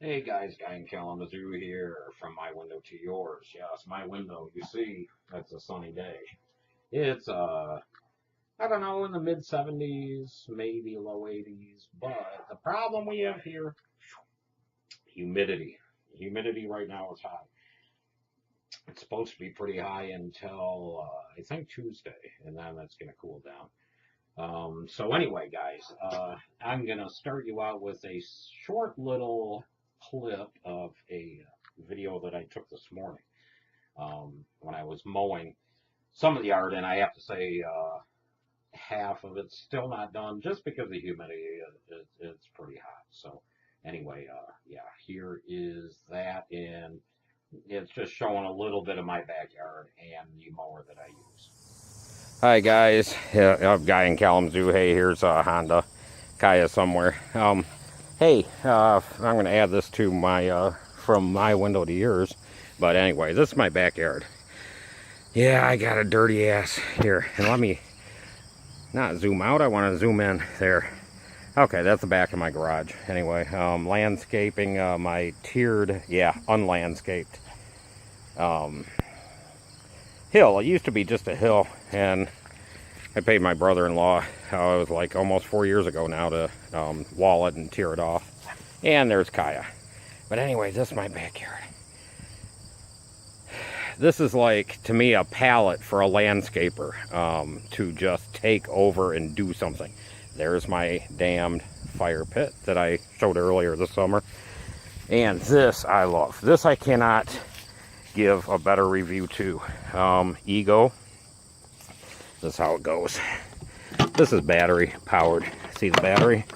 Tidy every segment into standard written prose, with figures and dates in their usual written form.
Hey guys, Guy in Kalamazoo here from my window to yours. Yes, my window, you see, it's a sunny day. It's I don't know, in the mid 70s, maybe low 80s, but the problem we have here, humidity. Humidity right now is high. It's supposed to be pretty high until I think Tuesday, and then it's going to cool down. So anyway, guys, I'm gonna start you out with a short little clip of a video that I took this morning when I was mowing some of the yard, and I have to say half of it's still not done just because the humidity it's pretty hot. So anyway, yeah, here is that, and it's just showing a little bit of my backyard and the mower that I use. Hi guys, yeah, I'm Guy in Kalamazoo. Hey, here's Honda Kaya somewhere. Hey, I'm gonna add this to my from my window to yours. But anyway, this is my backyard. Yeah, I got a dirty ass here, and let me not zoom out. I want to zoom in there. Okay, that's the back of my garage. Anyway, landscaping, my tiered, yeah, unlandscaped um, hill. It used to be just a hill, and I paid my brother-in-law, it was like almost 4 years ago now, to wall it and tear it off. And there's Kaya. But anyway, this is my backyard. This is like, to me, a palette for a landscaper to just take over and do something. There's my damned fire pit that I showed earlier this summer. And this I love. This I cannot give a better review to. Ego. This is how it goes. This is battery powered. See the battery?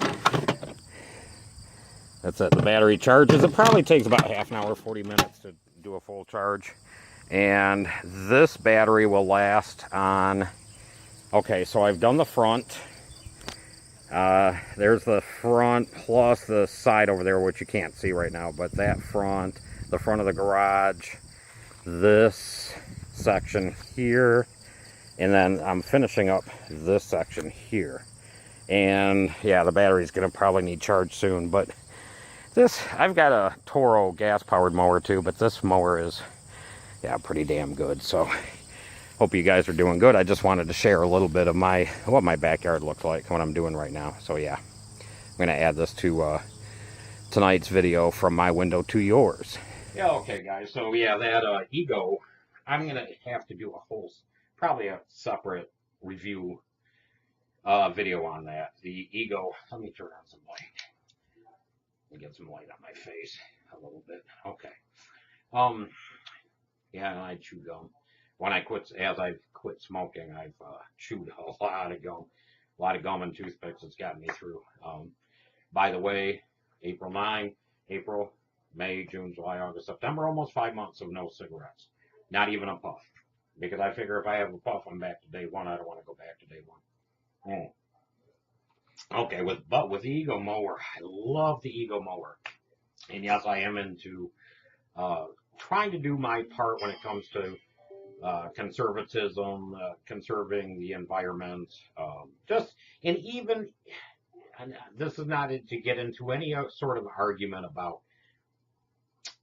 That's it. The battery charges. It probably takes about half an hour, 40 minutes to do a full charge. And this battery will last on... Okay, so I've done the front. There's the front plus the side over there, which you can't see right now. But that front, the front of the garage, this section here, and then I'm finishing up this section here. And yeah, the battery's gonna probably need charge soon, but this, I've got a Toro gas-powered mower too, but this mower is, yeah, pretty damn good. So hope you guys are doing good. I just wanted to share a little bit of what my backyard looks like, what I'm doing right now. So yeah, I'm gonna add this to tonight's video from my window to yours. Yeah, okay, guys. So yeah, that ego, I'm gonna have to do a whole, probably a separate review video on that. The ego. Let me turn on some light. Let me get some light on my face a little bit. Okay. Um. Yeah, I chew gum. When I quit, as I've quit smoking, I've chewed a lot of gum, and toothpicks. It's gotten me through. By the way, April 9, April, May, June, July, August, September, almost 5 months of no cigarettes. Not even a puff. Because I figure if I have a puff, I'm back to day one. I don't want to go back to day one. Okay, but with the Ego mower, I love the Ego mower. And yes, I am into uh, trying to do my part when it comes to conservatism, conserving the environment, just, and even, and this is not to get into any sort of argument about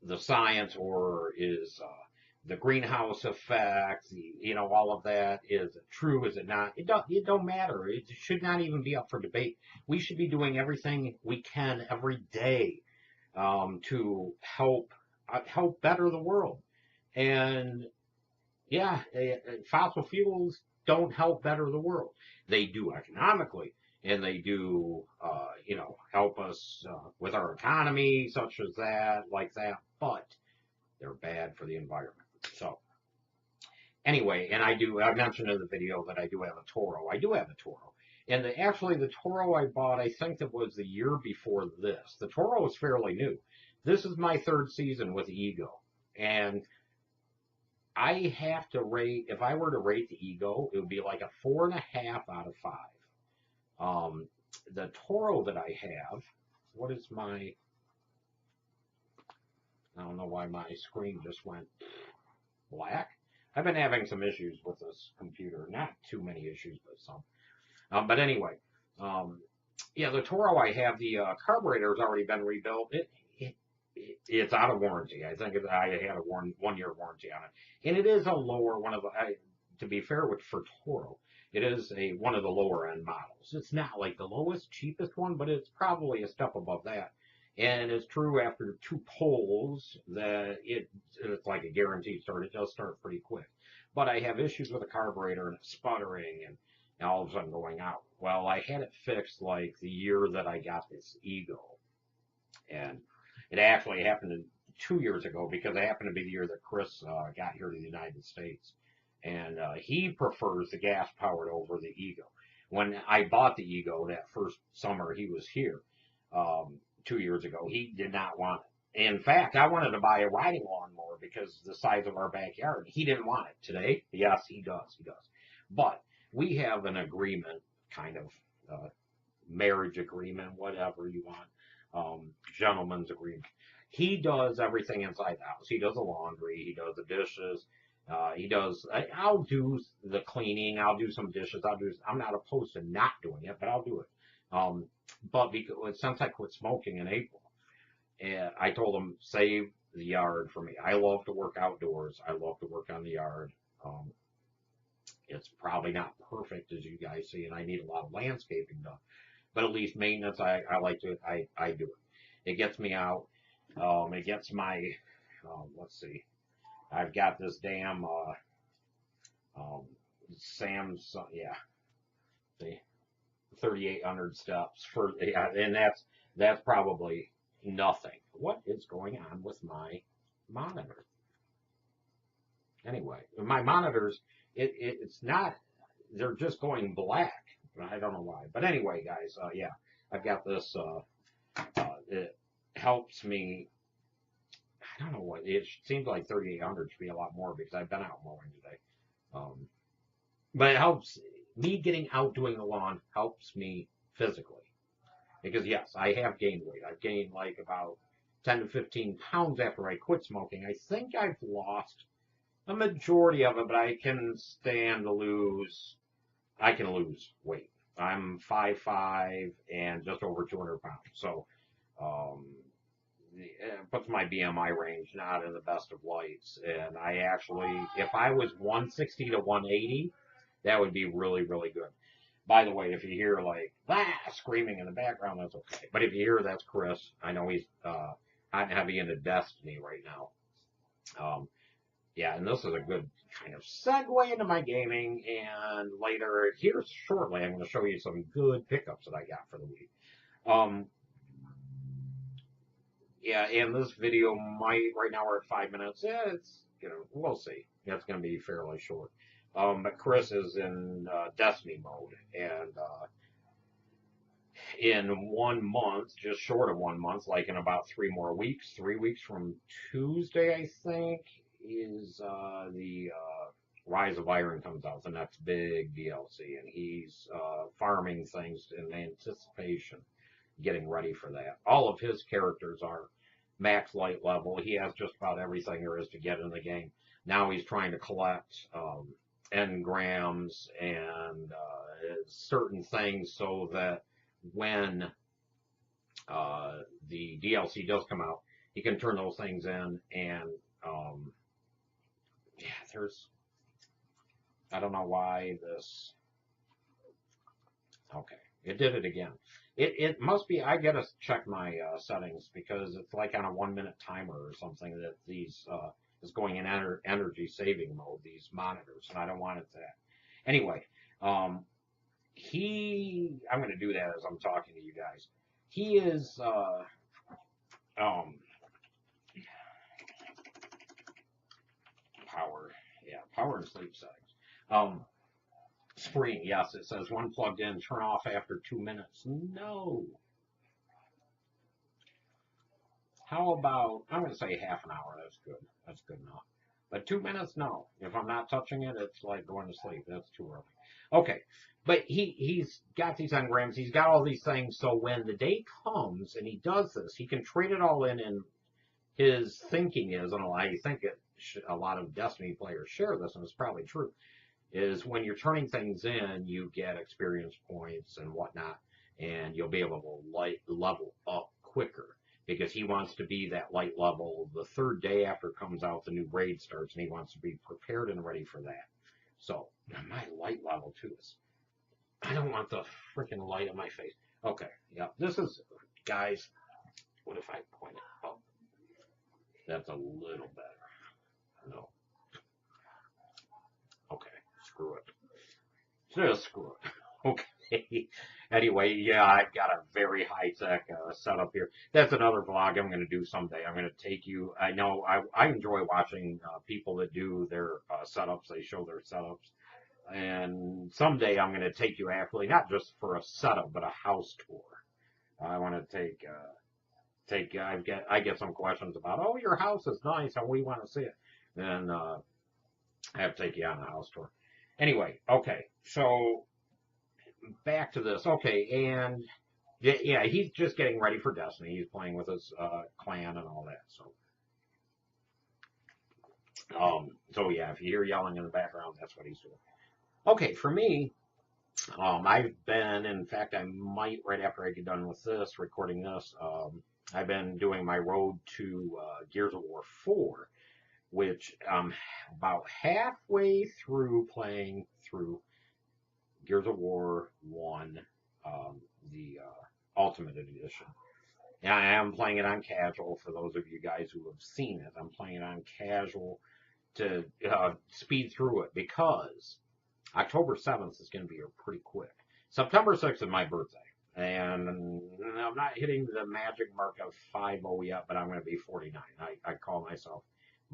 the science or is the greenhouse effect, all of that. Is it true? Is it not? It don't matter. It should not even be up for debate. We should be doing everything we can every day to help better the world. And yeah, fossil fuels don't help better the world. They do economically, and they do, help us with our economy, such as that, like that. But they're bad for the environment. So anyway, and I mentioned in the video that I do have a Toro. I do have a Toro. And actually, the Toro I bought, I think that was the year before this. The Toro is fairly new. This is my third season with the Ego. And I have to rate, if I were to rate the Ego, it would be like a 4.5 out of 5. Um, the Toro that I have, what is my, I don't know why my screen just went black. I've been having some issues with this computer. Not too many issues, but some. But anyway, um, yeah, the Toro I have, the carburetor has already been rebuilt. it's out of warranty. I think I had a 1 year warranty on it, and it is a lower one of the. To be fair with for Toro, it is a one of the lower end models. It's not like the lowest, cheapest one, but it's probably a step above that. And it's true after 2 polls that it's like a guaranteed start. It does start pretty quick, but I have issues with the carburetor and it's sputtering and all of a sudden going out. Well, I had it fixed like the year that I got this Ego, and it actually happened 2 years ago because it happened to be the year that Chris got here to the United States, and he prefers the gas powered over the Ego. When I bought the Ego that first summer he was here, 2 years ago, he did not want it. In fact, I wanted to buy a riding lawnmower because the size of our backyard. He didn't want it. Today, yes, he does. He does. But we have an agreement, kind of marriage agreement, whatever you want, gentleman's agreement. He does everything inside the house. He does the laundry. He does the dishes. He does. I'll do the cleaning. I'll do some dishes. I'm not opposed to not doing it, but I'll do it. But because since I quit smoking in April, and I told him save the yard for me. I love to work outdoors. I love to work on the yard. Um, it's probably not perfect as you guys see, and I need a lot of landscaping done. But at least maintenance, I like to, I do it. It gets me out. It gets my, let's see, I've got this damn, um, Samsung, yeah, the 3,800 steps for, yeah, and that's probably nothing. What is going on with my monitor? Anyway, my monitors, it's not, they're just going black. I don't know why. But anyway, guys, yeah, I've got this, it helps me. I don't know what, it seems like 3,800 should be a lot more because I've been out mowing today. Um, but it helps me getting out doing the lawn helps me physically. Because yes, I have gained weight. I've gained like about 10 to 15 pounds after I quit smoking. I think I've lost a majority of it, but I can lose weight. I'm 5'5" and just over 200 pounds. So, um, it puts my BMI range not in the best of lights. And I actually, if I was 160 to 180, that would be really, really good. By the way, if you hear like screaming in the background, that's okay. But if you hear that's Chris, I know he's hot and heavy into Destiny right now. Yeah, and this is a good kind of segue into my gaming. And later, here shortly, I'm going to show you some good pickups that I got for the week. Um, yeah, and this video might, right now we're at 5 minutes. Yeah, it's, we'll see. Yeah, it's going to be fairly short. But Chris is in Destiny mode, and in 1 month, just short of 1 month, like in about 3 more weeks, 3 weeks from Tuesday, I think, is the Rise of Iron comes out, the next big DLC, and he's farming things in anticipation, getting ready for that. All of his characters are max light level. He has just about everything there is to get in the game. Now he's trying to collect engrams and certain things so that when the DLC does come out, he can turn those things in. And yeah, I don't know why this. Okay, it did it again. It must be. I gotta check my settings because it's like on a 1 minute timer or something that these is going in energy saving mode. These monitors, and I don't want it that. Anyway, um, I'm going to do that as I'm talking to you guys. He is um, power, yeah, power and sleep settings. Screen, yes, it says when plugged in, turn off after 2 minutes. No. How about, I'm going to say half an hour. That's good. That's good enough. But 2 minutes, no. If I'm not touching it, it's like going to sleep. That's too early. Okay. But he's got these engrams. He's got all these things. So when the day comes and he does this, he can trade it all in. And his thinking is, and I think a lot of Destiny players share this, and it's probably true, is when you're turning things in, you get experience points and whatnot, and you'll be able to level up quicker. because he wants to be that light level the third day after it comes out, the new raid starts, and he wants to be prepared and ready for that. So my light level too is, I don't want the freaking light on my face. Okay, yeah, this is, guys, what if I point it up? That's a little better. No. Okay, screw it. Just screw it. Okay. Anyway, yeah, I've got a very high-tech setup here. That's another vlog I'm going to do someday. I'm going to take you. I know I enjoy watching people that do their setups. They show their setups. And someday I'm going to take you actually, not just for a setup, but a house tour. I want to I get some questions about, oh, your house is nice and we want to see it. And I have to take you on a house tour. Anyway, okay, so back to this. Okay, and yeah, he's just getting ready for Destiny. He's playing with his clan and all that. So yeah, if you hear yelling in the background, that's what he's doing. Okay, for me, I've been, in fact, I might right after I get done with this, recording this, I've been doing my road to Gears of War 4, which I'm about halfway through playing through Gears of War 1, the Ultimate Edition. And I am playing it on casual for those of you guys who have seen it. I'm playing it on casual to speed through it because October 7th is going to be here pretty quick. September 6th is my birthday. And I'm not hitting the magic mark of 50 yet, but I'm going to be 49. I call myself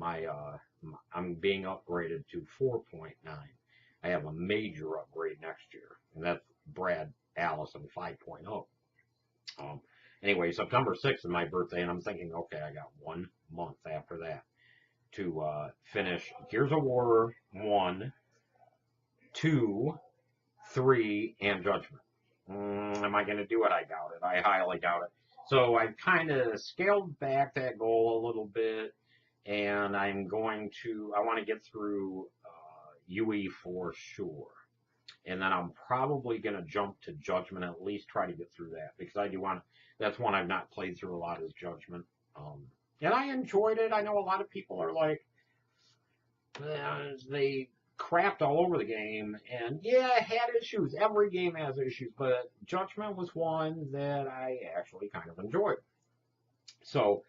I'm being upgraded to 4.9. I have a major upgrade next year, and that's Brad Allison 5.0. Anyway, September 6th is my birthday, and I'm thinking, okay, I got 1 month after that to finish Gears of War 1, 2, 3, and Judgment. Am I going to do it? I doubt it. I highly doubt it. So I've kind of scaled back that goal a little bit, and I want to get through UE for sure. And then I'm probably going to jump to Judgment, at least try to get through that, because I do want, that's one I've not played through a lot is Judgment. And I enjoyed it. I know a lot of people are like, they crapped all over the game, and yeah, it had issues. Every game has issues, but Judgment was one that I actually kind of enjoyed. So,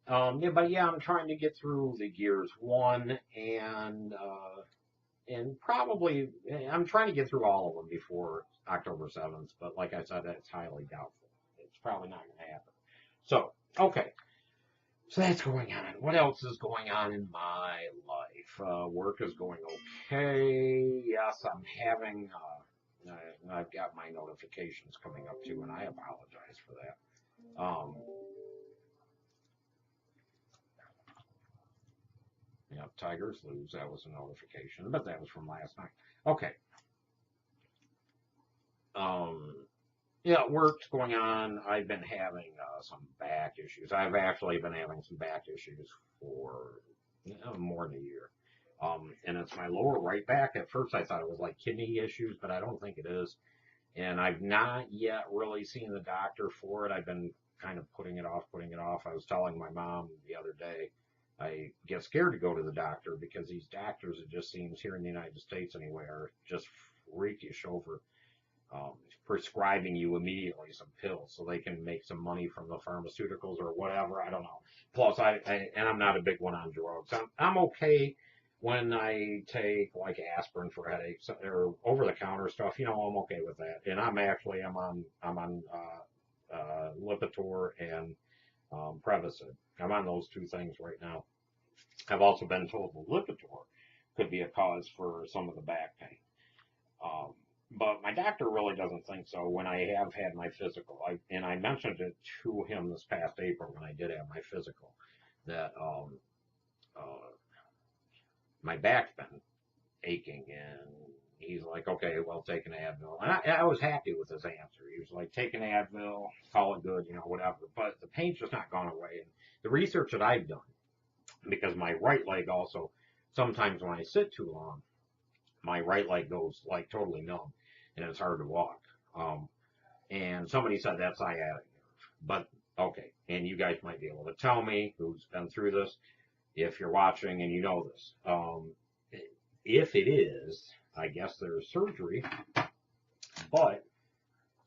yeah, but yeah, I'm trying to get through the Gears 1 and probably I'm trying to get through all of them before October 7th, but like I said, that's highly doubtful. It's probably not going to happen. So, okay. So that's going on. What else is going on in my life? Work is going okay. Yes, I'm having, I've got my notifications coming up too, and I apologize for that. Yeah, Tigers lose. That was a notification, but that was from last night. Okay. Yeah, work's going on. I've been having some back issues. I've actually been having some back issues for more than a year. And it's my lower right back. At first, I thought it was like kidney issues, but I don't think it is. And I've not yet really seen the doctor for it. I've been kind of putting it off, putting it off. I was telling my mom the other day, I get scared to go to the doctor because these doctors, it just seems here in the United States anyway, are just freakish over prescribing you immediately some pills so they can make some money from the pharmaceuticals or whatever. I don't know. Plus, and I'm not a big one on drugs. I'm okay when I take like aspirin for headaches or over the counter stuff. You know, I'm okay with that. And I'm on Lipitor and Prevacid. I'm on those two things right now. I've also been told the Lipitor could be a cause for some of the back pain. But my doctor really doesn't think so. When I have had my physical, I mentioned it to him this past April when I did have my physical, that my back's been aching, and he's like, okay, well, take an Advil. And I was happy with his answer. He was like, take an Advil, call it good, whatever. But the pain's just not gone away. And the research that I've done, because my right leg also, sometimes when I sit too long, my right leg goes like totally numb, and it's hard to walk. And somebody said that's sciatic nerve, but Okay, and you guys might be able to tell me who's been through this if you're watching and you know this. If it is, I guess there's surgery, but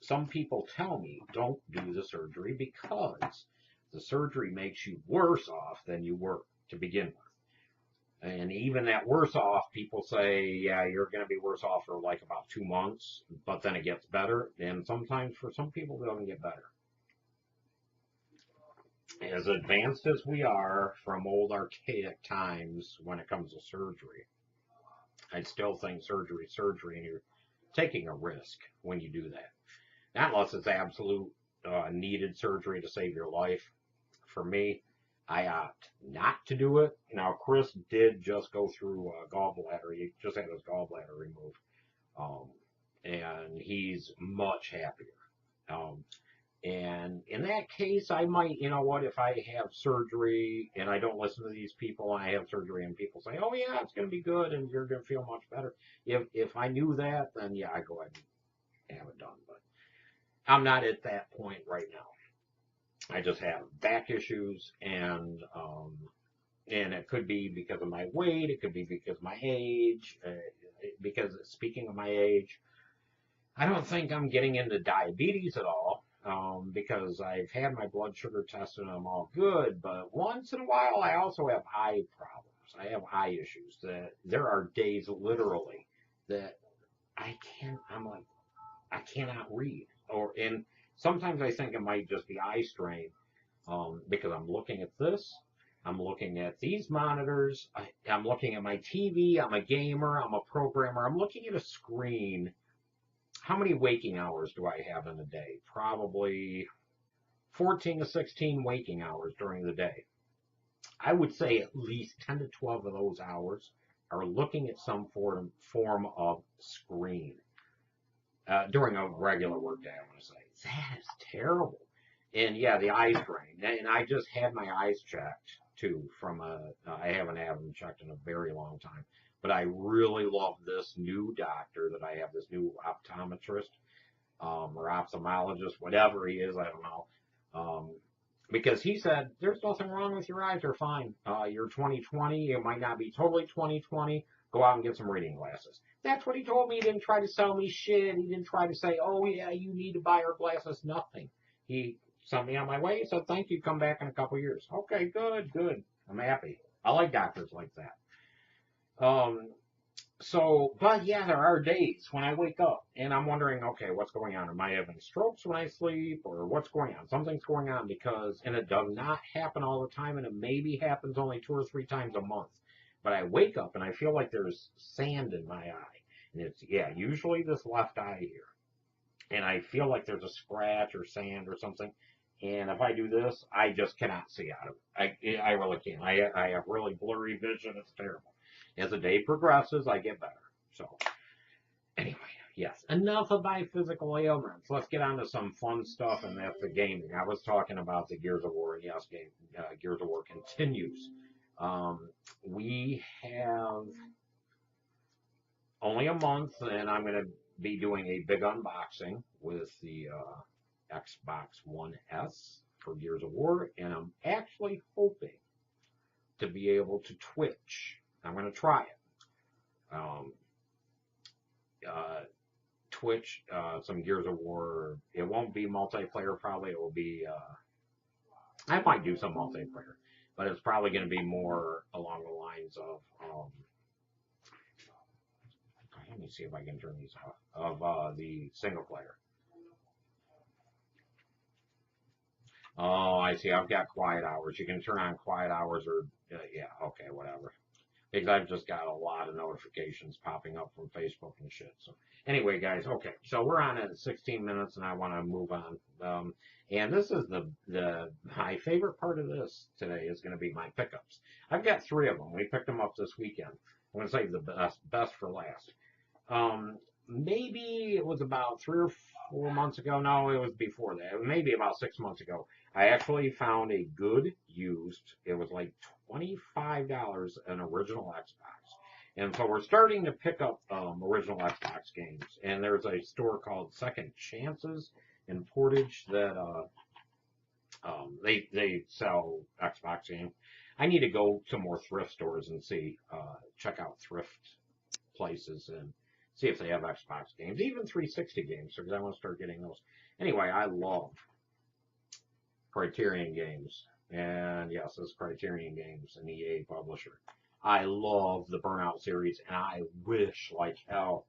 some people tell me don't do the surgery because the surgery makes you worse off than you were to begin with. And even that worse off, people say, yeah, you're going to be worse off for like about 2 months, but then it gets better. And sometimes for some people, it doesn't get better. As advanced as we are from old archaic times when it comes to surgery, I still think surgery, and you're taking a risk when you do that. Not unless it's absolute needed surgery to save your life. For me, I opt not to do it. Now, Chris did just go through gallbladder. He just had his gallbladder removed, um, and he's much happier. Um, and in that case, I might, you know what, if I have surgery and I don't listen to these people and I have surgery and people say, oh yeah, it's going to be good and you're going to feel much better. If I knew that, then yeah, I go ahead and have it done. But I'm not at that point right now. I just have back issues and it could be because of my weight. It could be because of my age. Because speaking of my age, I don't think I'm getting into diabetes at all because I've had my blood sugar tested and I'm all good. But once in a while, I also have eye problems. I have eye issues. That there are days literally that I'm like, I cannot read. And sometimes I think it might just be eye strain because I'm looking at this. I'm looking at these monitors. I'm looking at my TV. I'm a gamer. I'm a programmer. I'm looking at a screen. How many waking hours do I have in a day? Probably 14 to 16 waking hours during the day. I would say at least 10 to 12 of those hours are looking at some form of screen during a regular work day. I want to say that is terrible. And yeah, the eye strain. And I just had my eyes checked too from I haven't had them checked in a very long time. But I really love this new doctor that I have, this new optometrist or ophthalmologist, whatever he is, I don't know. Um, because he said, there's nothing wrong with your eyes, they're fine. You're 2020, it might not be totally 2020. Go out and get some reading glasses. That's what he told me. He didn't try to sell me shit. He didn't try to say, oh, yeah, you need to buy our glasses. Nothing. He sent me on my way. He said, thank you. Come back in a couple years. Okay, good, good. I'm happy. I like doctors like that. But yeah, there are days when I wake up and I'm wondering, okay, what's going on? Am I having strokes when I sleep or what's going on? Something's going on and it does not happen all the time and it maybe happens only 2 or 3 times a month. But I wake up and I feel like there's sand in my eye. And it's, yeah, usually this left eye here. And I feel like there's a scratch or sand or something. And if I do this, I just cannot see out of it. I really can't. I have really blurry vision. It's terrible. As the day progresses, I get better. So, anyway, yes, enough of my physical ailments. Let's get on to some fun stuff, and that's the gaming. I was talking about the Gears of War, and yes, Gears of War continues. We have only a month, and I'm going to be doing a big unboxing with the Xbox One S for Gears of War, and I'm actually hoping to be able to Twitch. I'm going to try it. Twitch some Gears of War. It won't be multiplayer, probably. It will be. I might do some multiplayer, but it's probably going to be more along the lines of. Let me see if I can turn these off. Of the single player. Oh, I see. I've got quiet hours. You can turn on quiet hours or, yeah, okay, whatever. Because I've just got a lot of notifications popping up from Facebook and shit. So anyway, guys, okay. So we're on at 16 minutes and I want to move on. And this is my favorite part of this today is going to be my pickups. I've got 3 of them. We picked them up this weekend. I'm going to save the best for last. Maybe it was about 3 or 4 months ago. No, it was before that. Maybe about 6 months ago. I actually found a good used. It was like $25 an original Xbox. And so we're starting to pick up original Xbox games. And there's a store called Second Chances in Portage that They sell Xbox games. I need to go to more thrift stores and see, check out thrift places and see if they have Xbox games, even 360 games, because I want to start getting those. Anyway, I love Criterion Games, and yes, it's Criterion Games, an EA publisher. I love the Burnout series, and I wish like hell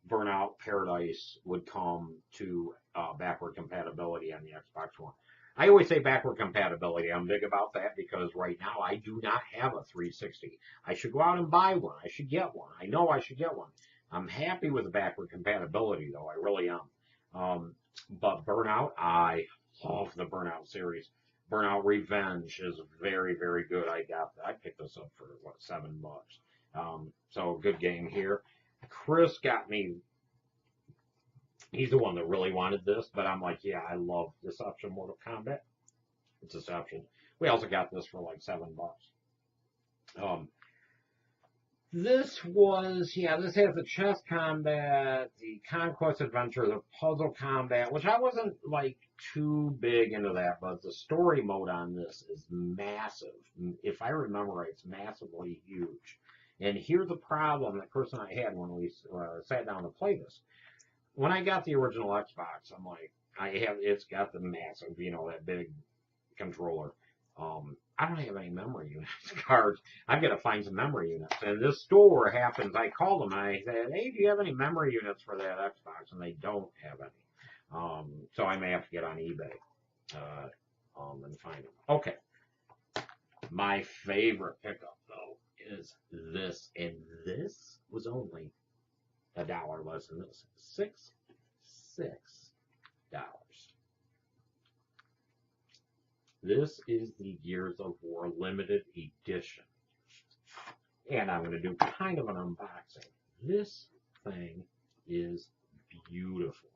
Burnout Paradise would come to backward compatibility on the Xbox One. I always say backward compatibility. I'm big about that because right now I do not have a 360. I should go out and buy one. I should get one. I know I should get one. I'm happy with the backward compatibility though. I really am. But Burnout, I love the Burnout series. Burnout Revenge is very, very good. I picked this up for what, $7. So good game here. Chris got me. He's the one that really wanted this, but I'm like, yeah, I love Deception Mortal Kombat. It's Deception. We also got this for like $7. Um, this has the chess combat, the conquest adventure, the puzzle combat, which I wasn't like too big into that, but the story mode on this is massive. If I remember right, it's massively huge. And here's the problem that Chris and I had when we sat down to play this. When I got the original Xbox, I'm like, it's got the massive, that big controller. I don't have any memory units cards. I've got to find some memory units. And this store happens, I called them and I said, hey, do you have any memory units for that Xbox? And they don't have any. So I may have to get on eBay and find them. Okay. My favorite pickup, though, is this. And this was only $1 less than this. $6. This is the Gears of War limited edition. And I'm going to do kind of an unboxing. This thing is beautiful.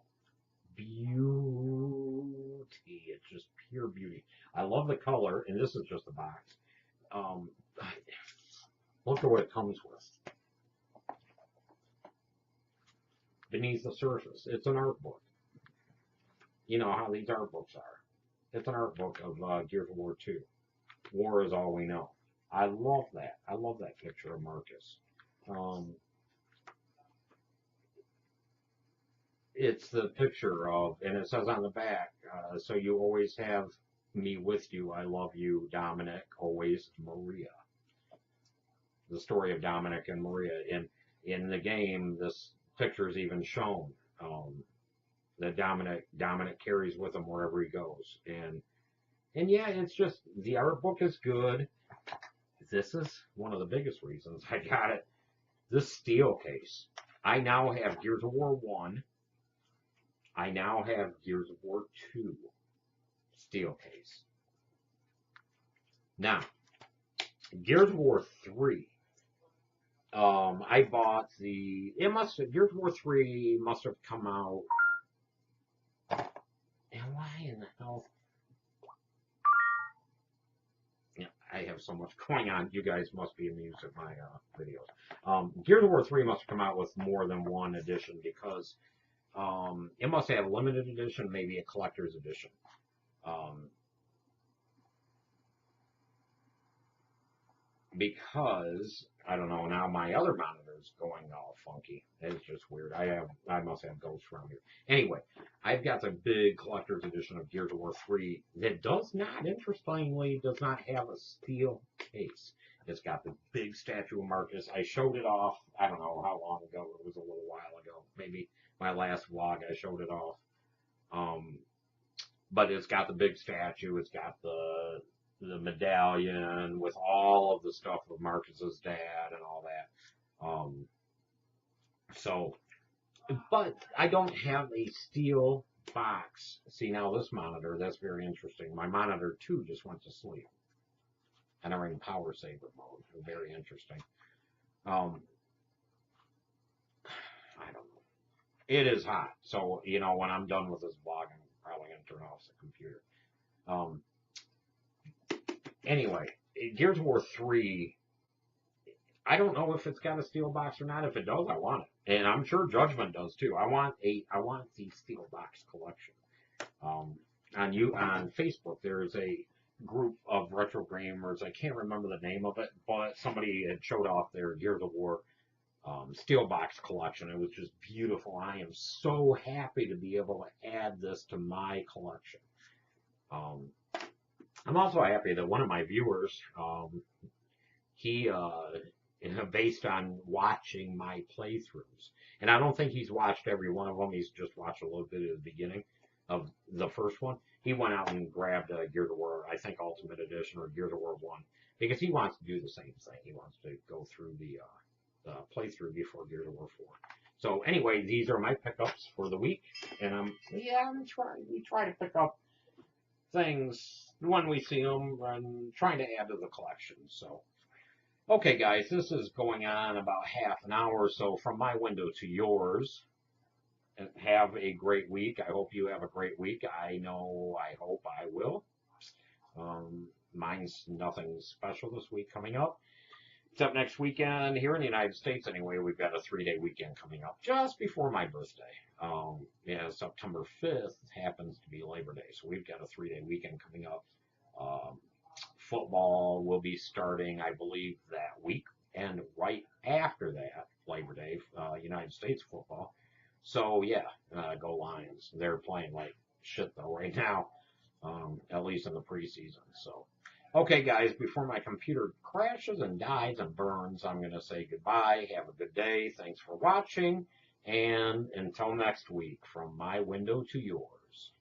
Beauty. It's just pure beauty. I love the color, and this is just a box. Look at what it comes with. Beneath the surface, it's an art book. You know how these art books are. It's an art book of Gears of War 2. War is all we know. I love that. I love that picture of Marcus. It's the picture of, and it says on the back, so you always have me with you. I love you, Dominic, always Maria. The story of Dominic and Maria. In the game, this picture is even shown. That Dominic carries with him wherever he goes. And yeah, it's just, the art book is good. This is one of the biggest reasons I got it. This steel case. I now have Gears of War 1. I now have Gears of War 2 steel case. Now, Gears of War 3. I bought Gears of War 3 must have come out. And why in the hell? Yeah, I have so much going on. You guys must be amused at my videos. Gears of War 3 must have come out with more than one edition because it must have a limited edition, maybe a collector's edition. Because I don't know, now my other monitor is going all funky. It's just weird. I must have ghosts around here. Anyway, I've got the big collector's edition of Gears of War 3 that interestingly does not have a steel case. It's got the big statue of Marcus. I showed it off, I don't know how long ago, it was a little while ago. Maybe my last vlog I showed it off. But it's got the big statue, it's got the medallion with all of the stuff of Marcus's dad and all that. But I don't have a steel box. See, now this monitor, that's very interesting. My monitor 2 just went to sleep. And I'm in power saver mode. Very interesting. I don't know. It is hot. So, when I'm done with this vlog, I'm probably going to turn off the computer. Anyway, Gears of War 3, I don't know if it's got a steel box or not. If it does, I want it. And I'm sure Judgment does too. I want the steel box collection. on Facebook, there's a group of retro gamers. I can't remember the name of it, but somebody had showed off their Gears of War steel box collection. It was just beautiful. I am so happy to be able to add this to my collection. Um, I'm also happy that one of my viewers, he based on watching my playthroughs, and I don't think he's watched every one of them. He's just watched a little bit at the beginning of the first one. He went out and grabbed Gears of War, I think Ultimate Edition or Gears of War 1, because he wants to do the same thing. He wants to go through the playthrough before Gears of War 4. So anyway, these are my pickups for the week, and we try to pick up things when we see them and trying to add to the collection. So okay, guys, this is going on about half an hour or so from my window to yours. And have a great week. I hope you have a great week. I hope I will. Mine's nothing special this week coming up. Except next weekend, here in the United States anyway, we've got a 3-day weekend coming up just before my birthday. September 5th happens to be Labor Day, so we've got a 3-day weekend coming up. Football will be starting, I believe, that week, and right after that, Labor Day, United States football. So yeah, go Lions. They're playing like shit though right now, at least in the preseason. So, okay, guys, before my computer crashes and dies and burns, I'm gonna say goodbye. Have a good day. Thanks for watching, and until next week, from my window to yours.